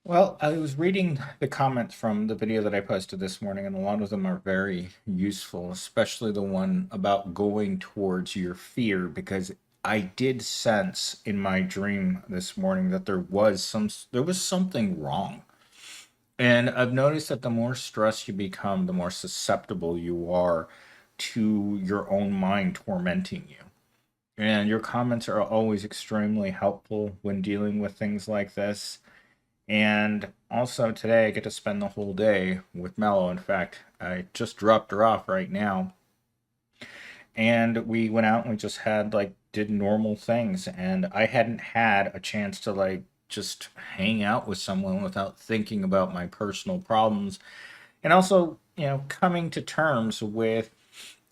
Well, I was reading the comments from the video that I posted this morning, and a lot of them are very useful, especially the one about going towards your fear, because I did sense in my dream this morning that there was something wrong. And I've noticed that the more stressed you become, the more susceptible you are to your own mind tormenting you. And your comments are always extremely helpful when dealing with things like this. And also today I get to spend the whole day with Mello. In fact, I just dropped her off right now. And we went out and we just had did normal things. And I hadn't had a chance to just hang out with someone without thinking about my personal problems. And also, coming to terms with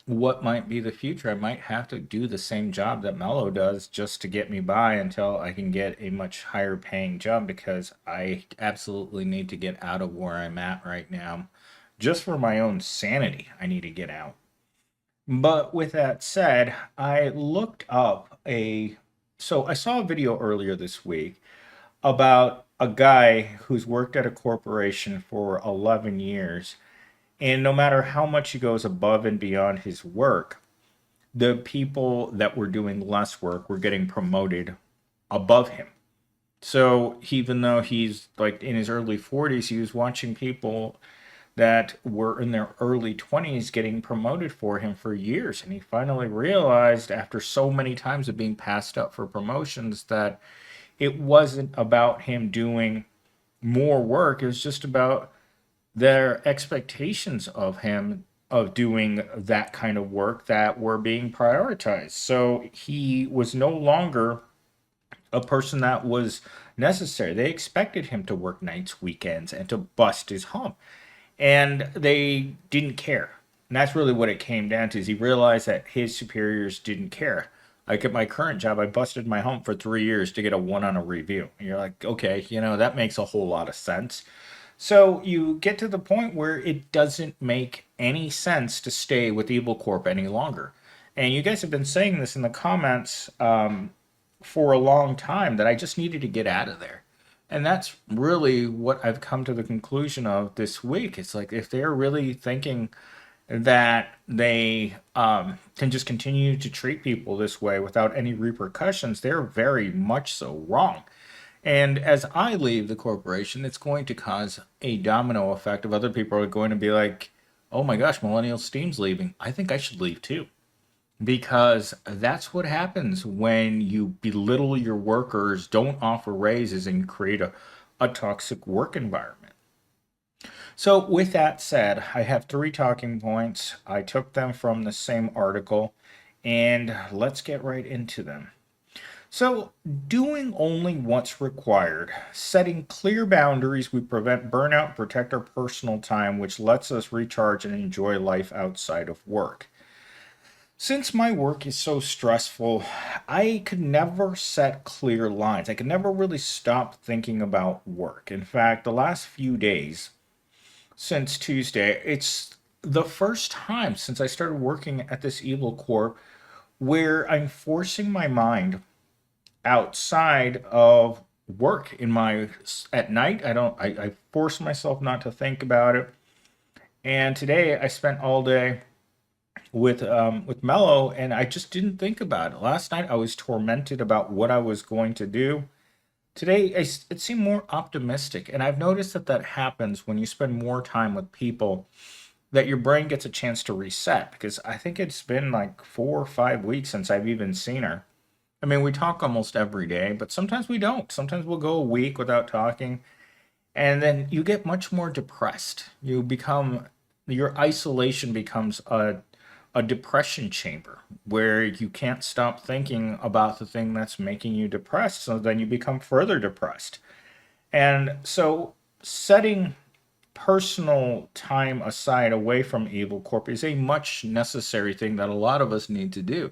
what might be the future. I might have to do the same job that Mello does just to get me by until I can get a much higher paying job because I absolutely need to get out of where I'm at right now. Just for my own sanity, I need to get out. But with that said, I looked up so I saw a video earlier this week about a guy who's worked at a corporation for 11 years. And no matter how much he goes above and beyond his work, the people that were doing less work were getting promoted above him. So even though he's like in his early 40s, he was watching people that were in their early 20s getting promoted for him for years. And he finally realized, after so many times of being passed up for promotions, that it wasn't about him doing more work. It was just about their expectations of him of doing that kind of work that were being prioritized. So he was no longer a person that was necessary. They expected him to work nights, weekends, and to bust his hump. And they didn't care. And that's really what it came down to is he realized that his superiors didn't care. Like at my current job, I busted my hump for 3 years to get a one on a review. And you're like, okay, that makes a whole lot of sense. So you get to the point where it doesn't make any sense to stay with Evil Corp any longer. And you guys have been saying this in the comments for a long time that I just needed to get out of there. And that's really what I've come to the conclusion of this week. It's like if they're really thinking that they can just continue to treat people this way without any repercussions, they're very much so wrong. And as I leave the corporation, it's going to cause a domino effect of other people are going to be like, oh my gosh, Millennial Steam's leaving. I think I should leave too. Because that's what happens when you belittle your workers, don't offer raises, and create a toxic work environment. So, with that said, I have three talking points. I took them from the same article, and let's get right into them. So, doing only what's required, setting clear boundaries, we prevent burnout, protect our personal time, which lets us recharge and enjoy life outside of work. Since my work is so stressful, I could never set clear lines. I could never really stop thinking about work. In fact, the last few days since Tuesday, it's the first time since I started working at this evil corp where I'm forcing my mind outside of work in my at night. I force myself not to think about it. And today I spent all day with Mello, and I just didn't think about it. Last night I was tormented about what I was going to do. Today it seemed more optimistic, and I've noticed that that happens when you spend more time with people. That your brain gets a chance to reset because I think it's been like 4 or 5 weeks since I've even seen her. I mean, we talk almost every day, but sometimes we don't. Sometimes we'll go a week without talking, and then you get much more depressed. Your isolation becomes a depression chamber where you can't stop thinking about the thing that's making you depressed. So then you become further depressed. And so setting personal time aside away from Evil Corp is a much necessary thing that a lot of us need to do.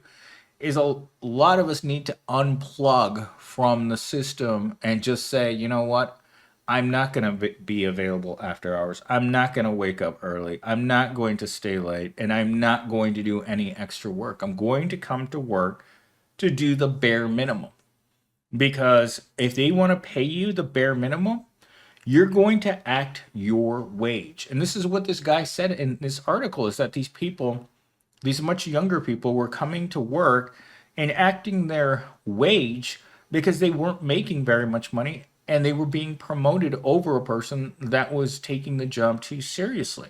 Is a lot of us need to unplug from the system and just say, you know what? I'm not going to be available after hours. I'm not going to wake up early. I'm not going to stay late. And I'm not going to do any extra work. I'm going to come to work to do the bare minimum. Because if they want to pay you the bare minimum, You're going to act your wage. And this is what this guy said in this article, is that these people, these much younger people, were coming to work and acting their wage because they weren't making very much money and they were being promoted over a person that was taking the job too seriously.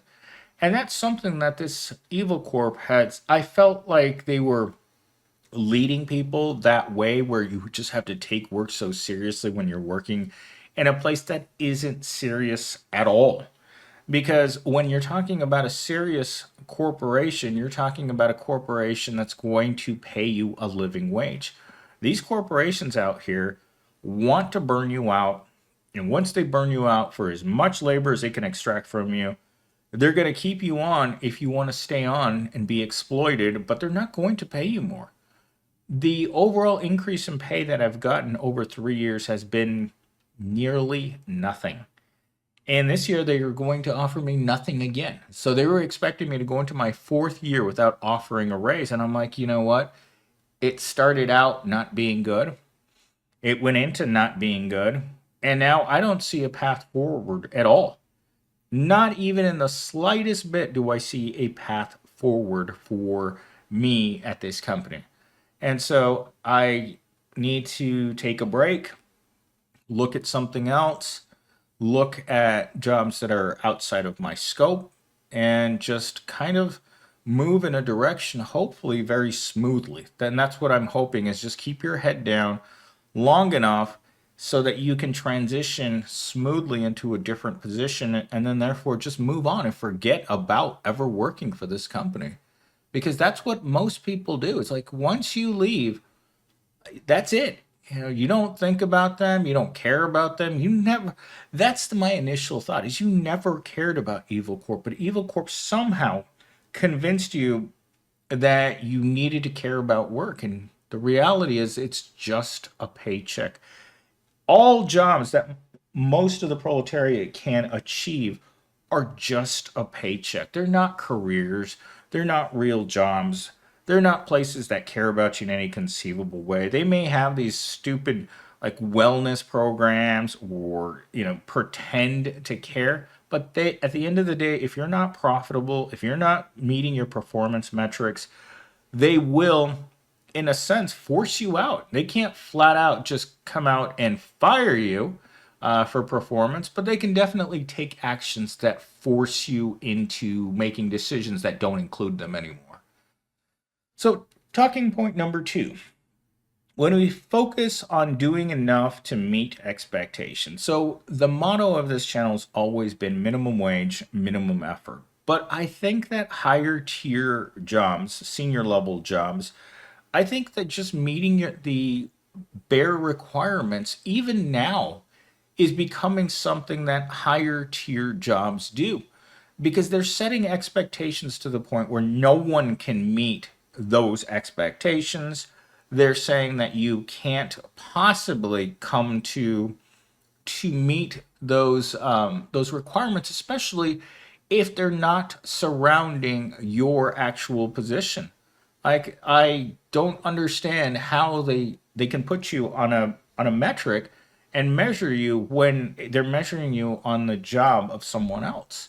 And that's something that this evil corp has. I felt like they were leading people that way, where you just have to take work so seriously when you're working in a place that isn't serious at all. Because when you're talking about a serious corporation, you're talking about a corporation that's going to pay you a living wage. These corporations out here want to burn you out. And once they burn you out for as much labor as they can extract from you, they're going to keep you on if you want to stay on and be exploited, but they're not going to pay you more. The overall increase in pay that I've gotten over 3 years has been nearly nothing. And this year they are going to offer me nothing again. So they were expecting me to go into my fourth year without offering a raise. And I'm like, you know what? It started out not being good. It went into not being good. And now I don't see a path forward at all. Not even in the slightest bit do I see a path forward for me at this company. And so I need to take a break, look at something else, look at jobs that are outside of my scope, and just kind of move in a direction, hopefully very smoothly. Then that's what I'm hoping, is just keep your head down long enough so that you can transition smoothly into a different position, and then therefore just move on and forget about ever working for this company. Because that's what most people do. It's like once you leave, that's it. You know, you don't think about them, you don't care about them. You never, that's my initial thought, is you never cared about Evil Corp, but Evil Corp somehow convinced you that you needed to care about work. And the reality is it's just a paycheck. All jobs that most of the proletariat can achieve are just a paycheck. They're not careers, they're not real jobs. They're not places that care about you in any conceivable way. They may have these stupid like wellness programs, or pretend to care, but they, at the end of the day, if you're not profitable, if you're not meeting your performance metrics, they will, in a sense, force you out. They can't flat out just come out and fire you for performance, but they can definitely take actions that force you into making decisions that don't include them anymore. So, talking point number two, when we focus on doing enough to meet expectations. So, the motto of this channel has always been minimum wage, minimum effort. But I think that higher tier jobs, senior level jobs, I think that just meeting the bare requirements, even now, is becoming something that higher tier jobs do, because they're setting expectations to the point where no one can meet those expectations. They're saying that you can't possibly come to meet those requirements, especially if they're not surrounding your actual position. Like, I don't understand how they can put you on a metric and measure you when they're measuring you on the job of someone else.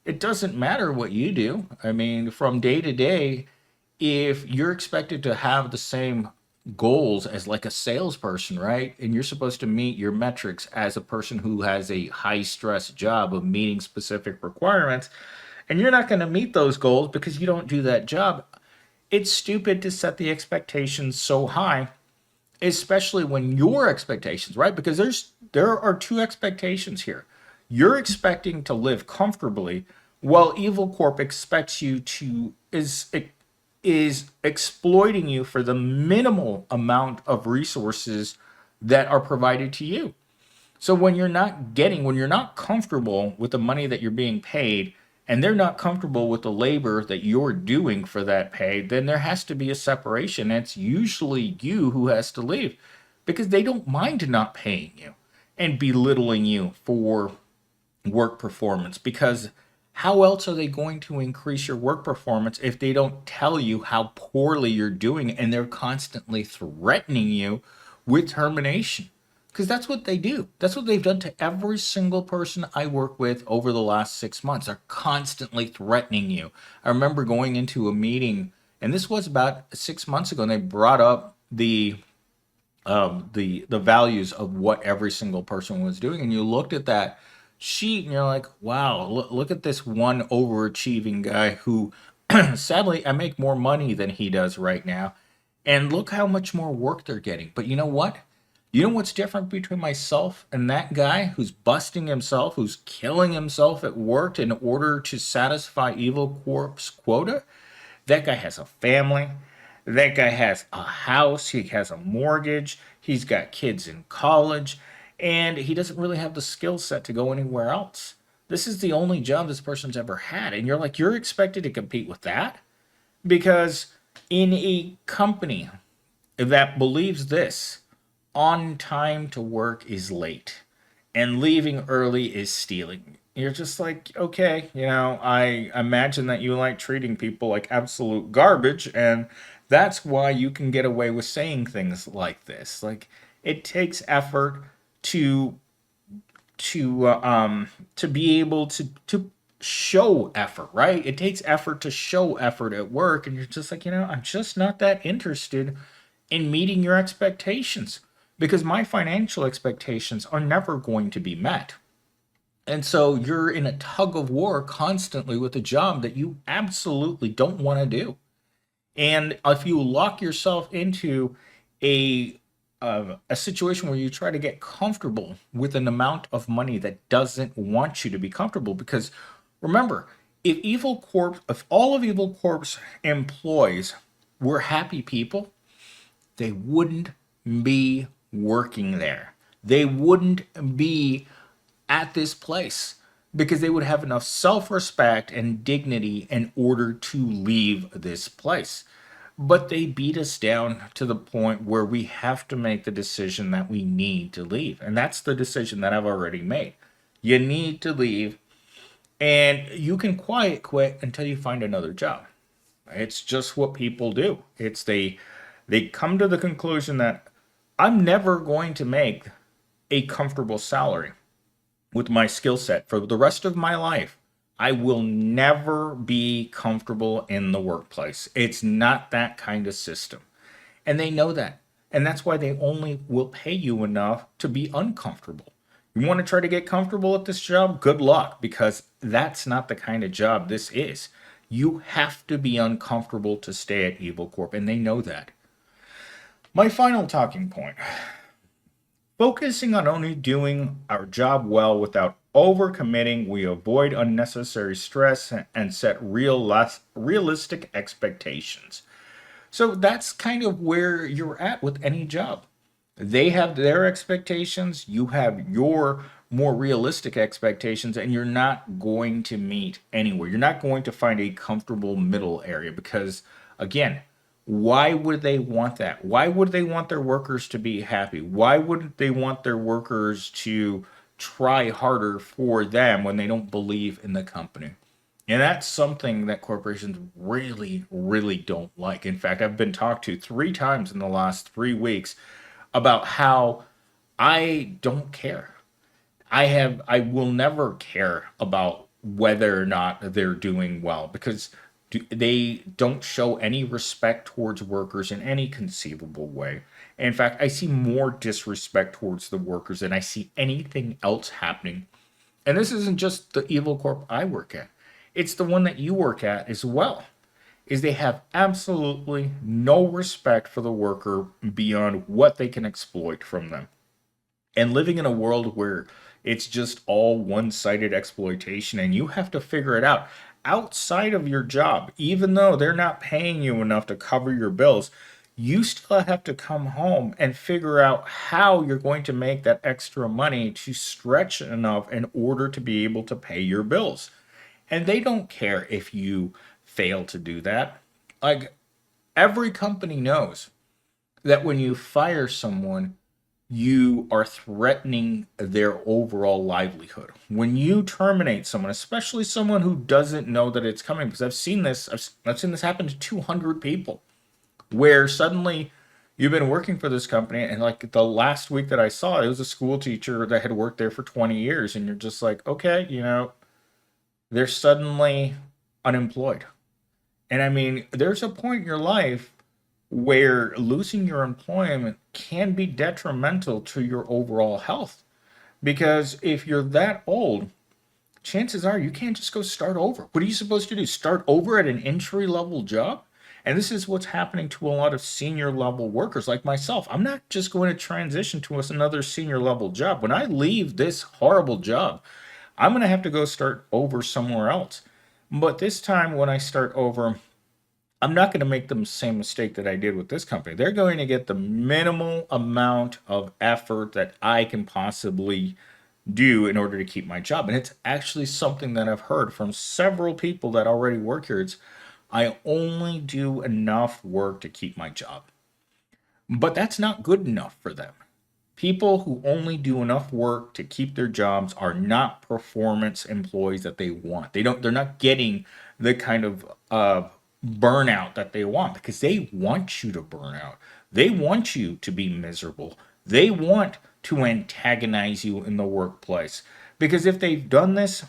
It doesn't matter what you do. I mean, from day to day, if you're expected to have the same goals as like a salesperson, right? And you're supposed to meet your metrics as a person who has a high stress job of meeting specific requirements, and you're not going to meet those goals because you don't do that job. It's stupid to set the expectations so high, especially when your expectations, right? Because there are two expectations here. You're expecting to live comfortably, while Evil Corp expects you to is exploiting you for the minimal amount of resources that are provided to you. So when you're not comfortable with the money that you're being paid, and they're not comfortable with the labor that you're doing for that pay, then there has to be a separation. It's usually you who has to leave, because they don't mind not paying you and belittling you for work performance. Because how else are they going to increase your work performance if they don't tell you how poorly you're doing and they're constantly threatening you with termination? Because that's what they do. That's what they've done to every single person I work with over the last 6 months. They're constantly threatening you. I remember going into a meeting, and this was about 6 months ago, and they brought up the values of what every single person was doing, and you looked at that sheet and you're like, wow, look at this one overachieving guy who sadly I make more money than he does right now, and look how much more work they're getting. But you know what, you know what's different between myself and that guy who's busting himself, who's killing himself at work in order to satisfy Evil Corp's quota? That guy has a family. That guy has a house. He has a mortgage. He's got kids in college. And he doesn't really have the skill set to go anywhere else. This is the only job this person's ever had. And you're like, you're expected to compete with that? Because in a company that believes this, on time to work is late and leaving early is stealing. You're just like, okay, I imagine that you like treating people like absolute garbage, and that's why you can get away with saying things like this. Like, it takes effort to to be able to show effort, right? It takes effort to show effort at work, and you're just like, I'm just not that interested in meeting your expectations because my financial expectations are never going to be met. And so you're in a tug of war constantly with a job that you absolutely don't want to do. And if you lock yourself into a situation where you try to get comfortable with an amount of money that doesn't want you to be comfortable, because remember, if all of Evil Corp's employees were happy people, they wouldn't be working there. They wouldn't be at this place because they would have enough self respect and dignity in order to leave this place. But they beat us down to the point where we have to make the decision that we need to leave. And that's the decision that I've already made. You need to leave, and you can quiet quit until you find another job. It's just what people do. They come to the conclusion that I'm never going to make a comfortable salary with my skill set for the rest of my life. I will never be comfortable in the workplace. It's not that kind of system. And they know that. And that's why they only will pay you enough to be uncomfortable. You want to try to get comfortable at this job? Good luck, because that's not the kind of job this is. You have to be uncomfortable to stay at Evil Corp, and they know that. My final talking point: focusing on only doing our job well without overcommitting, we avoid unnecessary stress and set realistic expectations. So that's kind of where you're at with any job. They have their expectations, you have your more realistic expectations, and you're not going to meet anywhere. You're not going to find a comfortable middle area because, again, why would they want that? Why would they want their workers to be happy? Why would they want their workers to try harder for them when they don't believe in the company? And that's something that corporations really, really don't like. In fact, I've been talked to 3 times in the last 3 weeks about how I don't care. I will never care about whether or not they're doing well because they don't show any respect towards workers in any conceivable way. In fact, I see more disrespect towards the workers than I see anything else happening. And this isn't just the Evil Corp I work at. It's the one that you work at as well. Is they have absolutely no respect for the worker beyond what they can exploit from them. And living in a world where it's just all one-sided exploitation and you have to figure it out outside of your job, even though they're not paying you enough to cover your bills, you still have to come home and figure out how you're going to make that extra money to stretch enough in order to be able to pay your bills. And they don't care if you fail to do that. Like, every company knows that when you fire someone, you are threatening their overall livelihood. When you terminate someone, especially someone who doesn't know that it's coming, because I've seen this happen to 200 people, where suddenly you've been working for this company, and like the last week that I saw, it was a school teacher that had worked there for 20 years, and you're just like, okay, they're suddenly unemployed. And I mean, there's a point in your life where losing your employment can be detrimental to your overall health. Because if you're that old, chances are you can't just go start over. What are you supposed to do? Start over at an entry level job? And this is what's happening to a lot of senior level workers like myself. I'm not just going to transition to another senior level job. When I leave this horrible job, I'm going to have to go start over somewhere else. But this time, when I start over, I'm not going to make the same mistake that I did with this company. They're going to get the minimal amount of effort that I can possibly do in order to keep my job. And it's actually something that I've heard from several people that already work here. It's I only do enough work to keep my job. But that's not good enough for them. People who only do enough work to keep their jobs are not performance employees that they want. They're not getting the kind of burnout that they want because they want you to burn out. They want you to be miserable. They want to antagonize you in the workplace. Because if they've done this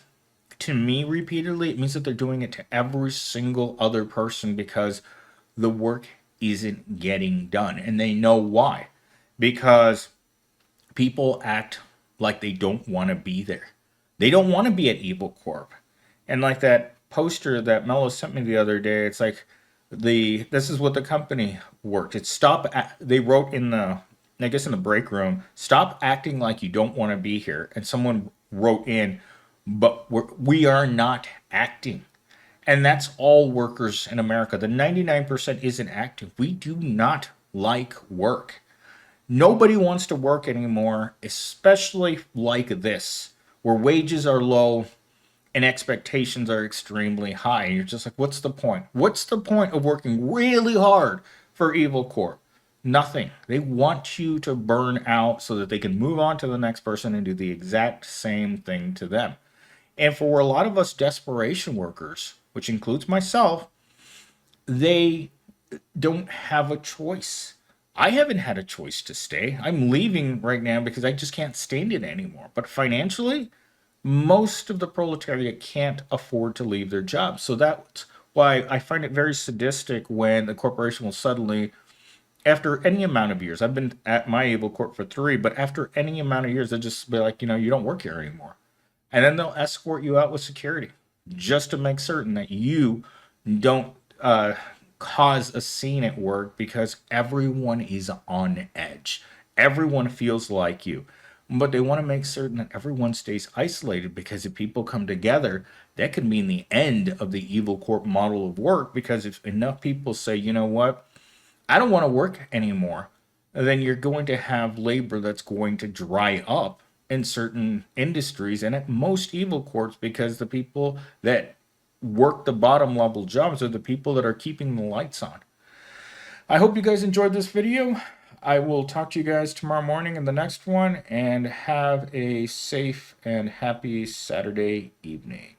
to me repeatedly, it means that they're doing it to every single other person because the work isn't getting done. And they know why. Because people act like they don't want to be there. They don't want to be at Evil Corp. And like that poster that Mello sent me the other day, it's like this is what the company worked. It's they wrote in the I guess in the break room, stop acting like you don't want to be here. And someone wrote in, but we are not acting. And that's all workers in America. The 99% isn't active. We do not like work. Nobody wants to work anymore, especially like this, where wages are low and expectations are extremely high. And you're just like, what's the point? What's the point of working really hard for Evil Corp? Nothing. They want you to burn out so that they can move on to the next person and do the exact same thing to them. And for a lot of us desperation workers, which includes myself, they don't have a choice. I haven't had a choice to stay. I'm leaving right now because I just can't stand it anymore. But financially, most of the proletariat can't afford to leave their jobs. So that's why I find it very sadistic when the corporation will suddenly, after any amount of years, I've been at my Able Corp for 3, but after any amount of years, they'll just be like, you don't work here anymore. And then they'll escort you out with security just to make certain that you don't cause a scene at work because everyone is on edge. Everyone feels like you. But they want to make certain that everyone stays isolated because if people come together, that could mean the end of the Evil Corp model of work because if enough people say, you know what, I don't want to work anymore, then you're going to have labor that's going to dry up in certain industries and at most Evil Corps because the people that work the bottom level jobs are the people that are keeping the lights on. I hope you guys enjoyed this video. I will talk to you guys tomorrow morning in the next one and have a safe and happy Saturday evening.